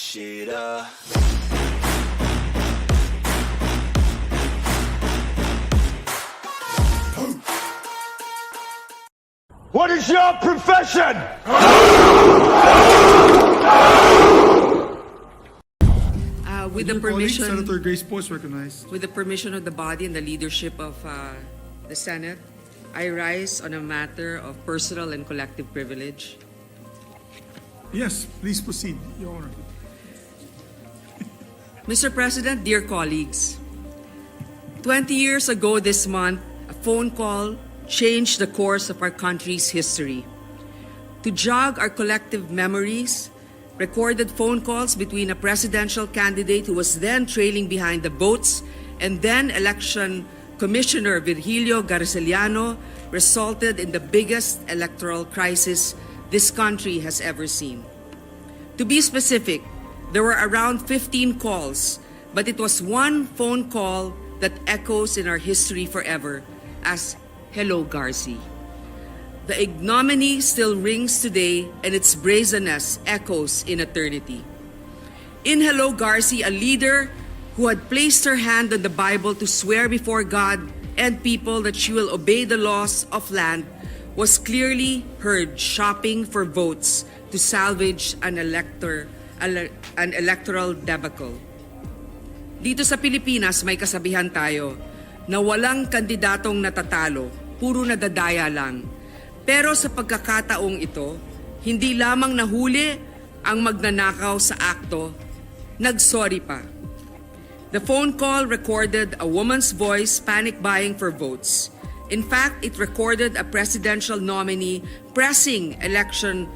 shit up. What is your profession? With the permission, Senator Grace Poe is recognized. with the permission of the body and the leadership of the Senate, I rise on a matter of personal and collective privilege. Yes, please proceed, Your Honor. Mr. President, dear colleagues, 20 years ago this month, a phone call changed the course of our country's history. To jog our collective memories, recorded phone calls between a presidential candidate who was then trailing behind the votes and then election commissioner Virgilio Garci resulted in the biggest electoral crisis this country has ever seen. To be specific, there were around 15 calls, but it was one phone call that echoes in our history forever as "Hello, Garci." The ignominy still rings today and its brazenness echoes in eternity. In "Hello, Garci," a leader who had placed her hand on the Bible to swear before God and people that she will obey the laws of land was clearly heard shopping for votes to salvage an electoral debacle. Dito sa Pilipinas may kasabihan tayo na walang kandidatong natatalo, puro nadadaya lang. Pero sa pagkakataong ito, hindi lamang nahuli ang magnanakaw sa akto, nagsorry pa. The phone call recorded a woman's voice panic buying for votes. In fact, it recorded a presidential nominee pressing election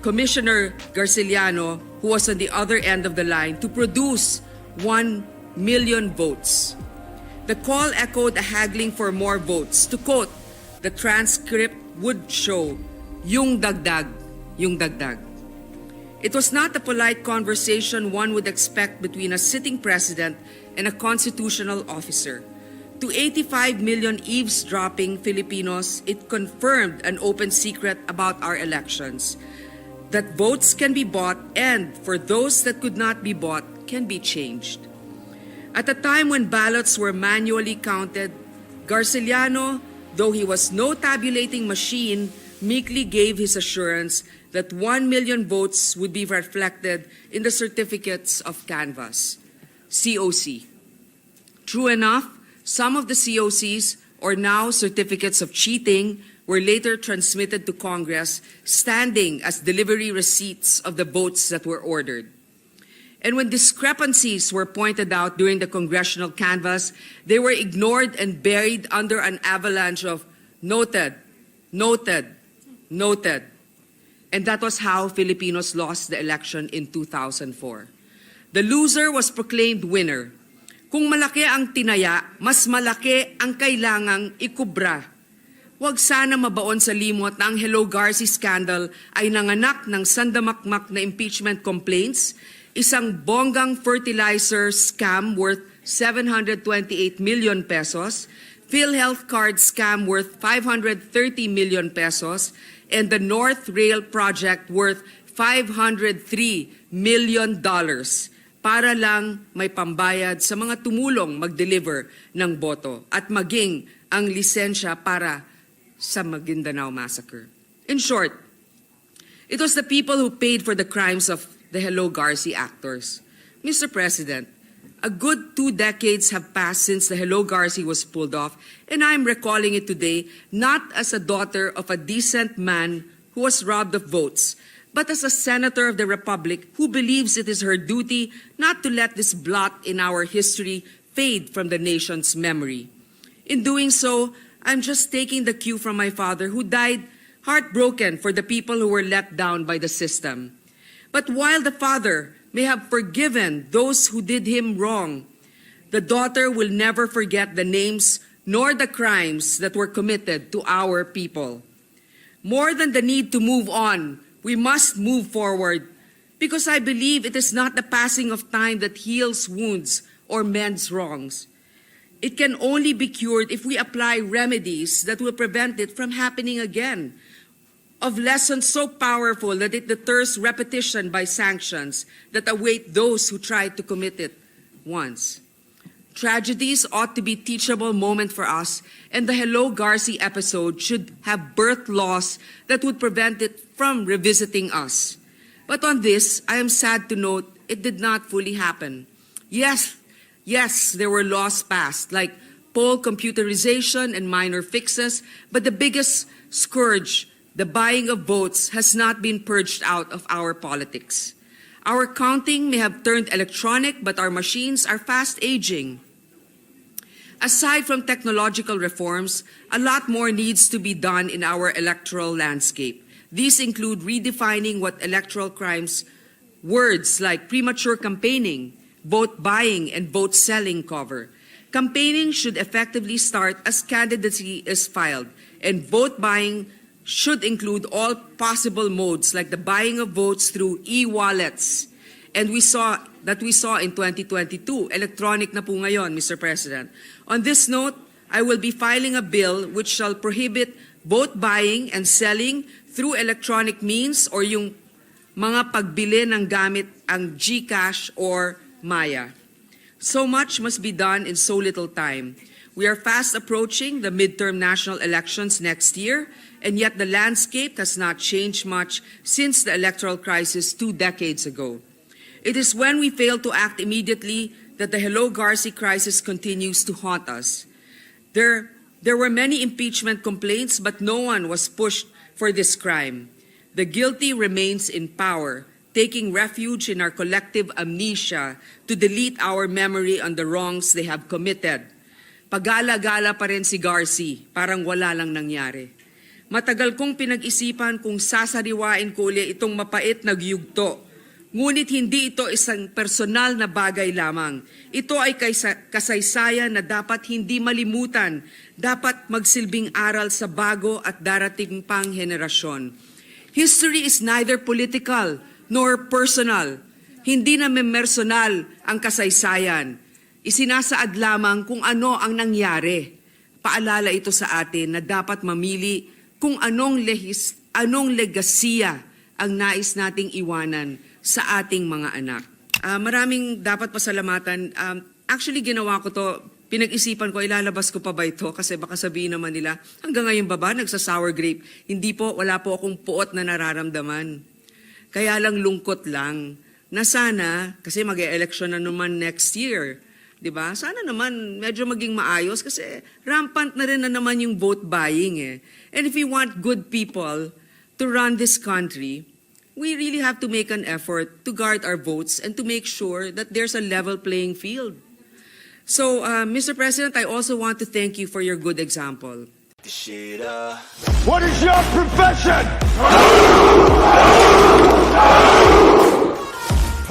Commissioner Garciliano, who was on the other end of the line, to produce 1 million votes. The call echoed a haggling for more votes. To quote, the transcript would show, yung dagdag, yung dagdag. It was not a polite conversation one would expect between a sitting president and a constitutional officer. To 85 million eavesdropping Filipinos, it confirmed an open secret about our elections, that votes can be bought and, for those that could not be bought, can be changed. At a time when ballots were manually counted, Garciliano, though he was no tabulating machine, meekly gave his assurance that 1 million votes would be reflected in the certificates of canvass, COC. True enough, some of the COCs, or now certificates of cheating, were later transmitted to Congress, standing as delivery receipts of the votes that were ordered. And when discrepancies were pointed out during the congressional canvass, they were ignored and buried under an avalanche of noted, noted, noted. And that was how Filipinos lost the election in 2004. The loser was proclaimed winner. Kung malaki ang tinaya, mas malaki ang kailangang ikubra. Huwag sana mabaon sa limot na ang Hello, Garci scandal ay nanganak ng sandamakmak na impeachment complaints, isang bonggang fertilizer scam worth 728 million pesos, PhilHealth card scam worth 530 million pesos, and the North Rail project worth $503 million para lang may pambayad sa mga tumulong mag-deliver ng boto at maging ang lisensya para sa Maguindanao Massacre. In short, it was the people who paid for the crimes of the Hello, Garci actors. Mr. President, a good 2 decades have passed since the Hello, Garci was pulled off, and I'm recalling it today not as a daughter of a decent man who was robbed of votes, but as a senator of the Republic who believes it is her duty not to let this blot in our history fade from the nation's memory. In doing so, I'm just taking the cue from my father, who died heartbroken for the people who were let down by the system. But while the father may have forgiven those who did him wrong, the daughter will never forget the names nor the crimes that were committed to our people. More than the need to move on, we must move forward, because I believe it is not the passing of time that heals wounds or mends wrongs. It can only be cured if we apply remedies that will prevent it from happening again. of lessons so powerful that it deters repetition by sanctions that await those who try to commit it once. Tragedies ought to be teachable moment for us, and the Hello Garci episode should have birthed laws that would prevent it from revisiting us. But on this, I am sad to note it did not fully happen. Yes, there were laws passed, like poll computerization and minor fixes, but the biggest scourge, the buying of votes, has not been purged out of our politics. Our counting may have turned electronic, but our machines are fast aging. Aside from technological reforms, a lot more needs to be done in our electoral landscape. These include redefining what electoral crimes words like premature campaigning, vote buying, and vote selling cover. Campaigning should effectively start as candidacy is filed, and vote buying should include all possible modes like the buying of votes through e-wallets. And we saw in 2022, electronic na po ngayon, Mr. President. On this note, I will be filing a bill which shall prohibit vote buying and selling through electronic means or yung mga pagbili ng gamit ang GCash or Maya. So much must be done in so little time. We are fast approaching the midterm national elections next year, and yet the landscape has not changed much since the electoral crisis 2 decades ago. It is when we fail to act immediately that the Hello Garci crisis continues to haunt us. There were many impeachment complaints, but no one was pushed for this crime. The guilty remains in power, taking refuge in our collective amnesia to delete our memory on the wrongs they have committed. Pagala-gala pa rin si Garci, parang wala lang nangyari. Matagal kong pinag-isipan kung sasariwain ko uli itong mapait na gyugto. Ngunit hindi ito isang personal na bagay lamang. Ito ay kasaysayan na dapat hindi malimutan, dapat magsilbing aral sa bago at darating pang henerasyon. History is neither political nor personal. Hindi na memersonal ang kasaysayan. Isinasaad lamang kung ano ang nangyari. Paalala ito sa atin na dapat mamili kung anong legasiya ang nais nating iwanan sa ating mga anak. Maraming dapat pasalamatan. Actually, ginawa ko to, pinag-isipan ko, ilalabas ko pa ba ito? Kasi baka sabihin naman nila, hanggang ngayon ba nagsa-sour grape? Hindi po, wala po akong puot na nararamdaman. Kaya lang lungkot lang na sana, kasi mag-e-election na naman next year, di ba? Sana naman medyo maging maayos kasi rampant na rin na naman yung vote buying eh. And if we want good people to run this country, we really have to make an effort to guard our votes and to make sure that there's a level playing field. So, Mr. President, I also want to thank you for your good example. What is your profession?